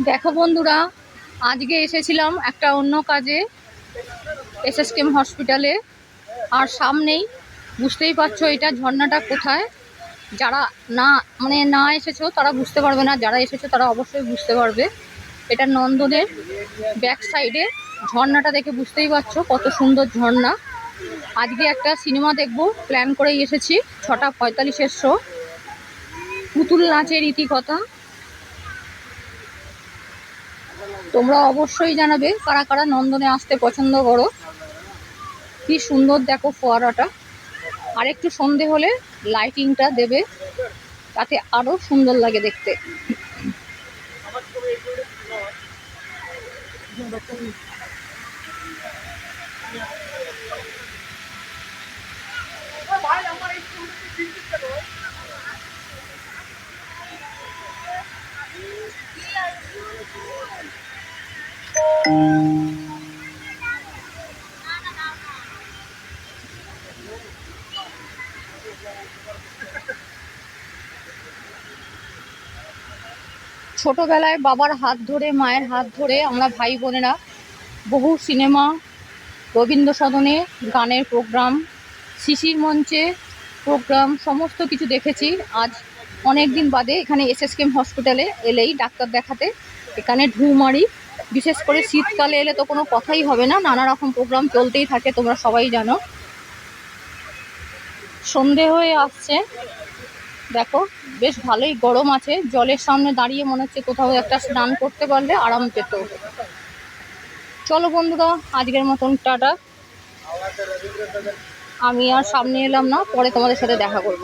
দেখো বন্ধুরা, আজকে এসেছিলাম একটা অন্য কাজে এসএসকেএম হসপিটালে। আর সামনেই বুঝতেই পারছো এটা ঝর্ণাটা কোথায়। যারা না এসেছো তারা বুঝতে পারবে না, যারা এসেছো তারা অবশ্যই বুঝতে পারবে। এটা নন্দনের ব্যাক সাইডে। ঝর্ণাটা দেখে বুঝতেই পারছো কত সুন্দর ঝর্ণা। আজকে একটা সিনেমা দেখবো প্ল্যান করেই এসেছি। 6:45 শো, পুতুল নাচের ইতিকথা। তোমরা অবশ্যই জানাবে কারা কারা নন্দনে আসতে পছন্দ করো। কি সুন্দর দেখো ফোয়ারাটা। আর একটু সন্ধে হলে লাইটিংটা দেবে, তাতে আরো সুন্দর লাগে দেখতে। ছোটবেলায় বাবার হাত ধরে, মায়ের হাত ধরে আমরা ভাই বোনেরা বহু সিনেমা, রবীন্দ্র সদনে গানের প্রোগ্রাম, শিশির মঞ্চে প্রোগ্রাম, সমস্ত কিছু দেখেছি। আজ অনেক দিন বাদে এখানে এসএসকেএম হসপিটালে এলেই ডাক্তার দেখাতে এখানে ঢু মারি। বিশেষ করে শীতকালে এলে তো কোনো কথাই হবে না, নানা রকম প্রোগ্রাম চলতেই থাকে, তোমরা সবাই জানো। সন্ধে হয়ে আসছে, দেখো বেশ ভালোই গরম আছে। জলের সামনে দাঁড়িয়ে মনে হচ্ছে কোথাও একটা স্নান করতে পারলে আরাম পেত। চলো বন্ধুরা, আজকের মতন টাটা। আমি আর সামনে এলাম না, পরে তোমাদের সাথে দেখা করব।